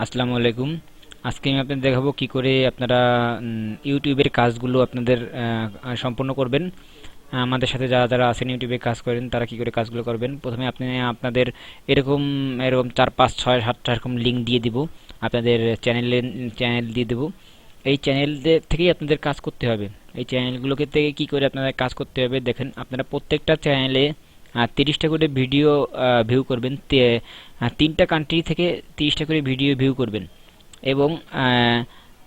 আসসালামু আলাইকুম। আজকে আমি আপনাদের দেখাবো কি করে আপনারা ইউটিউবের কাজগুলো আপনাদের সম্পূর্ণ করবেন। আমাদের সাথে যারা যারা আছেন ইউটিউবে কাজ করেন তারা কি করে কাজগুলো করবেন। প্রথমে আপনি আপনাদের এরকম এরকম 4 5 6 7টা এরকম লিঙ্ক দিয়ে দিব, আপনাদের চ্যানেল দিয়ে দেবো। এই চ্যানেল থেকেই আপনাদের কাজ করতে হবে। এই চ্যানেলগুলোকে থেকে কি করে আপনাদের কাজ করতে হবে দেখেন। আপনারা প্রত্যেকটা চ্যানেলে 30টা করে ভিডিও ভিউ করবেন। 3টা কান্ট্রি থেকে 30টা করে ভিডিও ভিউ করবেন এবং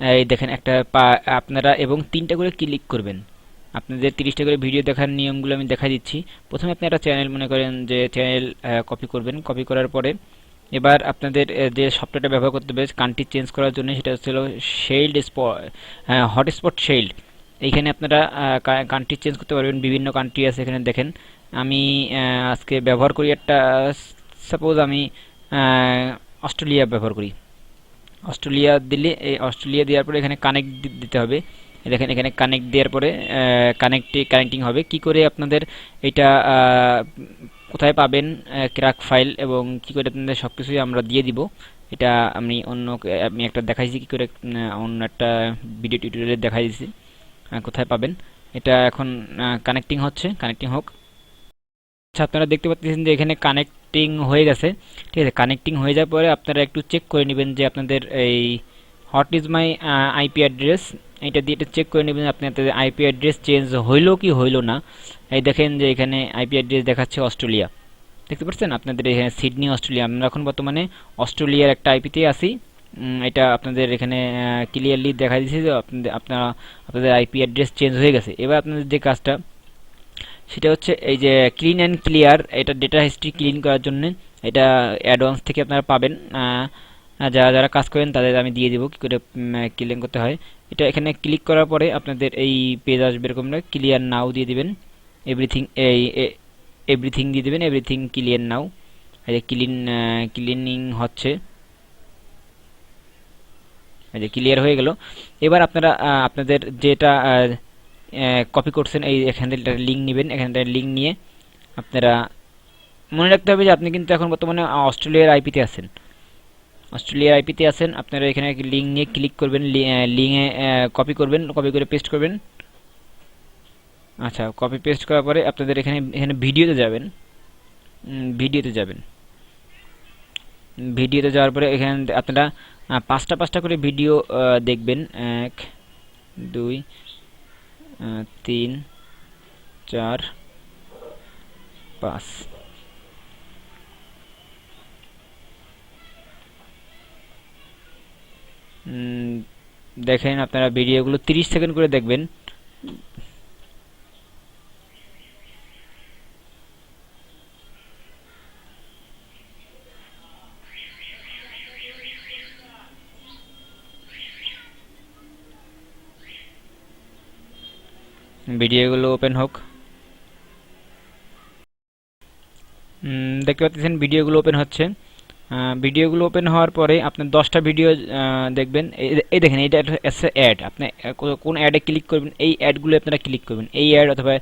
এই দেখেন আপনারা এবং 3টা করে ক্লিক করবেন। আপনাদের 30টা করে ভিডিও দেখার নিয়মগুলো আমি দেখা দিচ্ছি। প্রথমে আপনি একটা চ্যানেল মনে করেন যে চ্যানেল কপি করবেন। কপি করার পরে এবার আপনাদের যে সফটওয়্যারটা ব্যবহার করতে হবে কান্ট্রি চেঞ্জ করার জন্য, সেটা হচ্ছিল শেল্ড হটস্পট শেল্ড। এইখানে আপনারা কান্ট্রি চেঞ্জ করতে পারবেন। বিভিন্ন কান্ট্রি আছে এখানে দেখেন। আমি আজকে ব্যবহার করি একটা, সাপোজ আমি অস্ট্রেলিয়া ব্যবহার করি। অস্ট্রেলিয়া দিলে এই অস্ট্রেলিয়া দেওয়ার পরে এখানে কানেক্ট দিতে হবে। দেখেন এখানে কানেক্ট দেওয়ার পরে কানেক্টিং হবে। কি করে আপনাদের এটা কোথায় পাবেন ক্র্যাক ফাইল এবং কি করে আপনাদের সব কিছুই আমরা দিয়ে দিব। এটা আমি একটা দেখাইছি কি করে, অন্য একটা ভিডিও টিউটোরিয়ালে দেখাই দিয়েছি কোথায় পাবেন। এটা এখন কানেক্টিং হচ্ছে, কানেক্টিং হোক। আচ্ছা, আপনারা দেখতে পাচ্ছেন যে এখানে কানেক্টিং হয়ে গেছে। ঠিক আছে, কানেক্টিং হয়ে যাওয়ার পরে আপনারা একটু চেক করে নেবেন যে আপনাদের এই what is my IP address, এটা দিয়ে এটা চেক করে নেবেন আপনাদের আইপি অ্যাড্রেস চেঞ্জ হইলো কি হইলো না। এই দেখেন যে এখানে আইপি অ্যাড্রেস দেখাচ্ছে অস্ট্রেলিয়া। দেখতে পাচ্ছেন আপনাদের এখানে সিডনি অস্ট্রেলিয়া। আমরা এখন বর্তমানে অস্ট্রেলিয়ার একটা আইপিতে আছি। এটা আপনাদের এখানে ক্লিয়ারলি দেখা দিচ্ছে যে আপনাদের আইপি অ্যাড্রেস চেঞ্জ হয়ে গেছে। এবার আপনাদের যে কাজটা সেটা হচ্ছে এই যে ক্লিন অ্যান্ড ক্লিয়ার, এটা ডেটা হিস্ট্রি ক্লিন করার জন্য। এটা অ্যাডভান্স থেকে আপনারা পাবেন। যারা যারা কাজ করেন তাদের আমি দিয়ে দেবো কী করে ক্লিন করতে হয়। এটা এখানে ক্লিক করার পরে আপনাদের এই পেজ আসবে এরকম, ক্লিয়ার নাও দিয়ে দিবেন। এভরিথিং এভরিথিং দিয়ে দেবেন, এভরিথিং ক্লিয়ার নাও। এই যে ক্লিনিং হচ্ছে, এই যে ক্লিয়ার হয়ে গেল। এবার আপনারা আপনাদের যেটা কপি করছেন এই এখান থেকে লিঙ্ক নেবেন। এখান থেকে লিঙ্ক নিয়ে আপনারা মনে রাখতে হবে যে আপনি কিন্তু এখন বর্তমানে অস্ট্রেলিয়ার আইপিতে আছেন। অস্ট্রেলিয়ার আইপিতে আছেন, আপনারা এখানে লিঙ্ক নিয়ে ক্লিক করবেন, লিঙ্কে কপি করবেন, কপি করে পেস্ট করবেন। আচ্ছা, কপি পেস্ট করার পরে আপনাদের এখানে এখানে ভিডিওতে যাবেন। ভিডিওতে যাবেন, ভিডিওতে যাওয়ার পরে এখানে আপনারা পাঁচটা পাঁচটা করে ভিডিও দেখবেন। 1 2 3 4 5। দেখেন আপনারা ভিডিওগুলো 30 সেকেন্ড করে দেখবেন। ভিডিওগুলো ওপেন হোক। দেখতে পাচ্ছেন ভিডিওগুলো ওপেন হচ্ছে। ভিডিওগুলো ওপেন হওয়ার পরে আপনি 10টা ভিডিও দেখবেন। এই দেখেন এটা আছে অ্যাড। আপনি কোন অ্যাডে ক্লিক করবেন, এই অ্যাডগুলো আপনারা ক্লিক করবেন। এই অ্যাড অথবা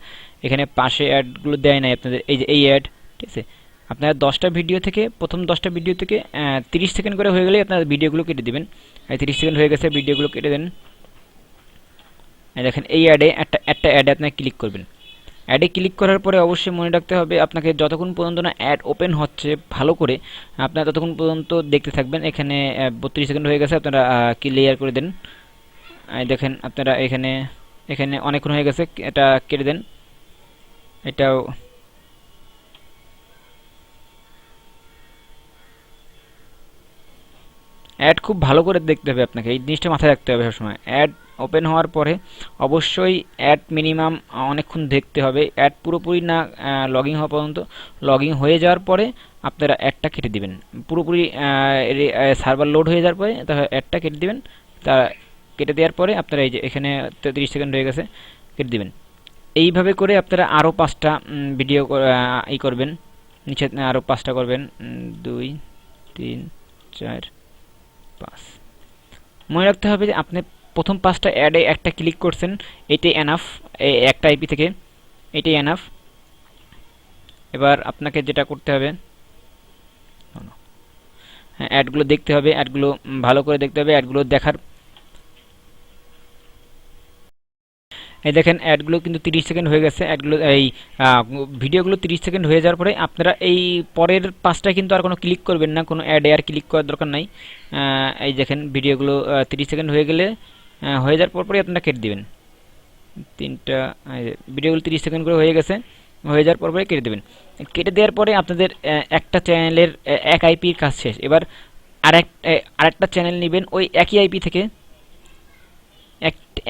এখানে পাশে অ্যাডগুলো দেয় নাই আপনাদের, এই যে এই অ্যাড। ঠিক আছে, আপনারা 10টা ভিডিও থেকে প্রথম 10টা ভিডিও থেকে 30 সেকেন্ড করে হয়ে গেলেই আপনারা ভিডিওগুলো কেটে দেবেন। 30 সেকেন্ড হয়ে গেছে, ভিডিওগুলো কেটে দেন। দেখেন এই অ্যাডে একটা অ্যাডে আপনারা ক্লিক করবেন। অ্যাডে ক্লিক করার পরে অবশ্যই মনে রাখতে হবে আপনাকে যতক্ষণ পর্যন্ত না অ্যাড ওপেন হচ্ছে ভালো করে, আপনারা ততক্ষণ পর্যন্ত দেখতে থাকবেন। এখানে 32 সেকেন্ড হয়ে গেছে, আপনারা ক্লিয়ার করে দেন। দেখেন আপনারা এখানে এখানে অনেকক্ষণ হয়ে গেছে, এটা কেটে দেন। এটাও অ্যাড খুব ভালো করে দেখতে হবে আপনাকে, এই জিনিসটা মাথায় রাখতে হবে সবসময়। অ্যাড ওপেন হওয়ার পরে অবশ্যই অ্যাড মিনিমাম অনেকক্ষণ দেখতে হবে। অ্যাড পুরোপুরি না লগইন হওয়া পর্যন্ত, লগইন হয়ে যাওয়ার পরে আপনারা অ্যাডটা কেটে দিবেন। পুরোপুরি সার্ভার লোড হয়ে যাওয়ার পরে তাহলে অ্যাডটা কেটে দিবেন। তা কেটে দেওয়ার পরে আপনারা এই যে এখানে 33 সেকেন্ড হয়ে গেছে, কেটে দিবেন। এইভাবে করে আপনারা আরও 5টা ভিডিও করবেন। নিচে আরও 5টা করবেন, 2 3 4 5। মনে রাখতে হবে যে আপনি প্রথম 5টা অ্যাডে একটা ক্লিক করছেন, এটাই এনাফ। একটা আইপি থেকে এটাই এনাফ। এবার আপনাকে যেটা করতে হবে, অ্যাডগুলো দেখতে হবে, অ্যাডগুলো ভালো করে দেখতে হবে। অ্যাডগুলো দেখার এই দেখেন অ্যাডগুলো কিন্তু 30 সেকেন্ড হয়ে গেছে। অ্যাডগুলো এই ভিডিওগুলো 30 সেকেন্ড হয়ে যাওয়ার পরে আপনারা এই পরের পাঁচটা কিন্তু আর কোনো ক্লিক করবেন না, কোনো অ্যাডে আর ক্লিক করার দরকার নাই। এই দেখেন ভিডিওগুলো 30 সেকেন্ড হয়ে গেলে হয়ে যাওয়ার পরপরই আপনারা কেটে দিবেন। তিনটা ভিডিওগুলো 30 সেকেন্ড করে হয়ে গেছে, হয়ে যাওয়ার পরপরই কেটে দেবেন। কেটে দেওয়ার পরে আপনাদের একটা চ্যানেলের এক আইপির কাজ শেষ। এবার আরেকটা চ্যানেল নেবেন ওই একই আইপি থেকে,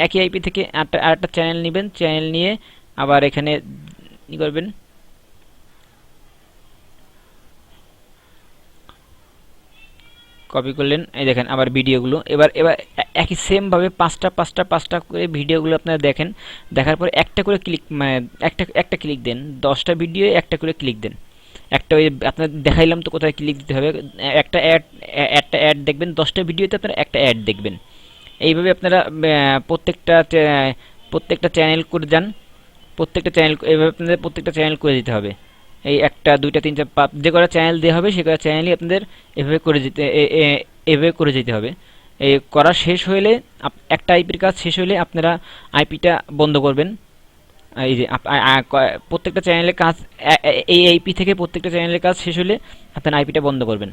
একই আইপি থেকে আরেকটা চ্যানেল নেবেন। চ্যানেল নিয়ে আবার এখানে কি করবেন, কপি করলেন। এই দেখেন আবার ভিডিওগুলো এবার এবার একই সেম ভাবে পাঁচটা পাঁচটা পাঁচটা করে ভিডিওগুলো আপনারা দেখেন। দেখার পরে একটা করে ক্লিক, মানে একটা একটা ক্লিক দেন। 10টা ভিডিও একটা করে ক্লিক দেন। একটা ওই আপনার দেখাইলাম তো কোথায় ক্লিক দিতে হবে। একটা অ্যাড দেখবেন, 10টা ভিডিওতে আপনারা একটা অ্যাড দেখবেন। এইভাবে আপনারা প্রত্যেকটা চ্যানেল করে যান। প্রত্যেকটা চ্যানেল এইভাবে আপনাদের প্রত্যেকটা চ্যানেল করে দিতে হবে। এই একটা দুইটা তিনটা পাঁচ যে কটা চ্যানেল দেওয়া হবে সে কটা চ্যানেলই আপনাদের এভাবে করে যেতে এভাবে করে যেতে হবে। এই করা শেষ হলে একটা আইপির কাজ শেষ হলে আপনারা আইপিটা বন্ধ করবেন। এই যে প্রত্যেকটা চ্যানেলের কাজ এই আইপি থেকে প্রত্যেকটা চ্যানেলের কাজ শেষ হলে আপনারা আইপিটা বন্ধ করবেন।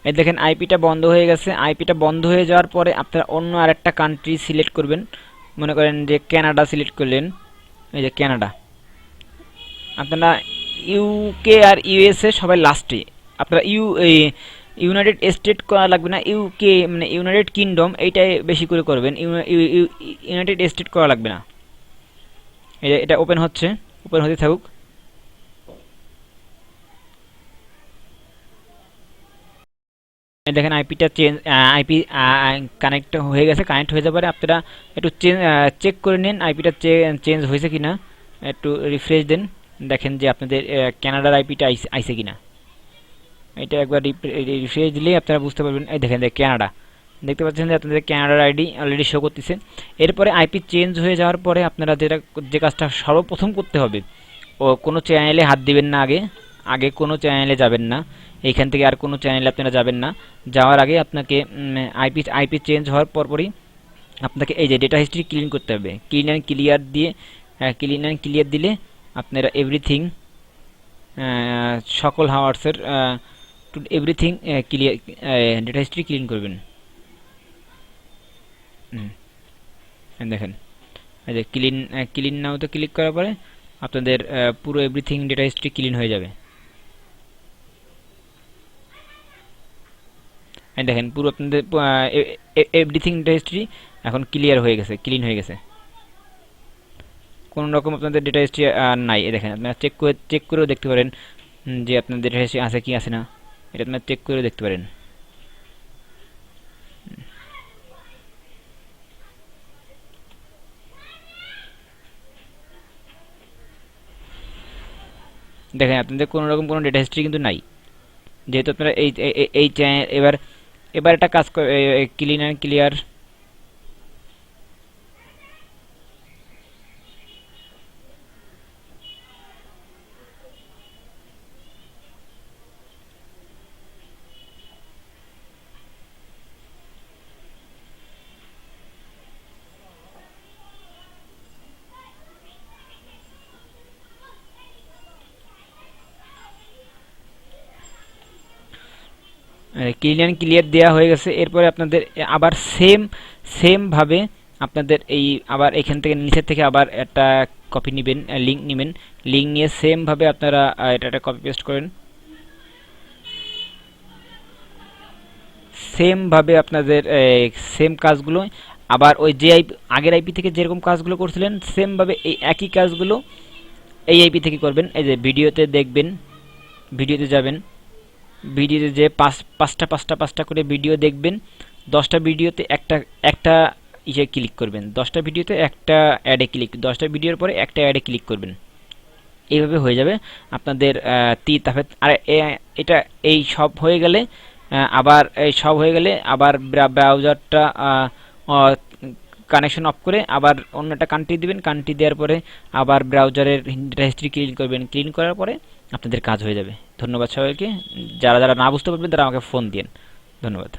এই দেখেন আইপিটা বন্ধ হয়ে গেছে। আইপিটা বন্ধ হয়ে যাওয়ার পরে আপনারা অন্য আরেকটা কান্ট্রি সিলেক্ট করবেন। মনে করেন যে কানাডা সিলেক্ট করলেন, এই যে কানাডা। আপনারা ইউকে আর ইউএসএ সবাই লাস্টে। আপনারা ইউনাইটেড স্টেট করা লাগবে না, ইউকে মানে ইউনাইটেড কিংডম এইটাই বেশি করে করবেন। ইউনাইটেড স্টেট করা লাগবে না। এটা ওপেন হচ্ছে, ওপেন হতে থাকুক। দেখেন আইপিটা চেঞ্জ, আইপি কানেক্ট হয়ে গেছে। কানেক্ট হয়ে যাওয়ার পরে আপনারা একটু চেক করে নিন আইপিটা চেঞ্জ হয়েছে কিনা। একটু রিফ্রেশ দেন, দেখেন যে আপনাদের কানাডার আইপিটা আইছে কিনা। এটা একবার রিফ্রেশ দিলেই আপনারা বুঝতে পারবেন। এই দেখেন কানাডা, দেখতে পাচ্ছেন যে আপনাদের কানাডার আইডি অলরেডি শো করতেছে। এরপরে আইপি চেঞ্জ হয়ে যাওয়ার পরে আপনারা যে কাজটা সর্বপ্রথম করতে হবে, ও কোনো চ্যানেলে হাত দিবেন না। আগে আগে কোনো চ্যানেলে যাবেন না। এইখান থেকে আর কোনো চ্যানেলে আপনারা যাবেন না। যাওয়ার আগে আপনাকে আইপি চেঞ্জ হওয়ার পরপরই আপনাকে এই যে ডেটা হিস্ট্রি ক্লিন করতে হবে। ক্লিন অ্যান্ড ক্লিয়ার দিয়ে, ক্লিন অ্যান্ড ক্লিয়ার দিলে আপনারা এভরিথিং, সকল হাওয়ার্সের to everything clear, data history clean করবেন। দেখেন এই যে ক্লিন নাওতে ক্লিক করার পরে আপনাদের পুরো এভরিথিং ডেটা হিস্ট্রি ক্লিন হয়ে যাবে। দেখেন পুরো আপনাদের এভরিথিং ডেটা হিস্ট্রি এখন ক্লিয়ার হয়ে গেছে, ক্লিন হয়ে গেছে। কোন রকম আপনাদের ডেটা হিস্ট্রি নাই। দেখেন আপনারা চেক করেও দেখতে পারেন যে আপনাদের ডেটা হিস্ট্রি আছে কি আছে না। এটা আপনারা চেক করেও দেখতে পারেন। দেখেন আপনাদের কোনো রকম কোনো ডেটা হিস্ট্রি কিন্তু নাই, যেহেতু আপনারা এই চ্যানেল এবার একটা কাজ করে clean and clear. Clean and clear দেওয়া হয়ে গেছে। এরপরে আপনাদের আবার সেম ভাবে আপনাদের এই আবার এখান থেকে নিচের থেকে আবার একটা কপি নেবেন, লিঙ্ক নেবেন। লিঙ্ক নিয়ে সেম ভাবে আপনারা এটা কপি পেস্ট করেন। সেম ভাবে আপনাদের সেম কাজগুলো আবার ওই যে আগের আইপি থেকে যেরকম কাজগুলো করছিলেন সেম ভাবে এই একই কাজগুলো এই আইপি থেকে করবেন। এই যে ভিডিওতে দেখবেন, ভিডিওতে যাবেন, ভিডিওতে যে পাঁচটা পাঁচটা পাঁচটা করে ভিডিও দেখবেন। 10টা ভিডিওতে একটা একটা ইসে ক্লিক করবেন। 10টা ভিডিওতে একটা অ্যাডে ক্লিক, 10টা ভিডিওর পরে একটা অ্যাডে ক্লিক করবেন। এইভাবে হয়ে যাবে আপনাদের তারপরে আর এটা এই সব হয়ে গেলে আবার এই সব হয়ে গেলে আবার ব্রাউজারটা কানেকশন অফ করে আবার অন্য একটা কান্ট্রি দিবেন। কান্ট্রি দেওয়ার পরে আবার ব্রাউজারের ডেটা হিস্ট্রি ক্লিন করবেন। ক্লিন করার পরে আপনাদের কাজ হয়ে যাবে। ধন্যবাদ সবাইকে। যারা যারা না বুঝতে পারবেন তারা আমাকে ফোন দিন। ধন্যবাদ।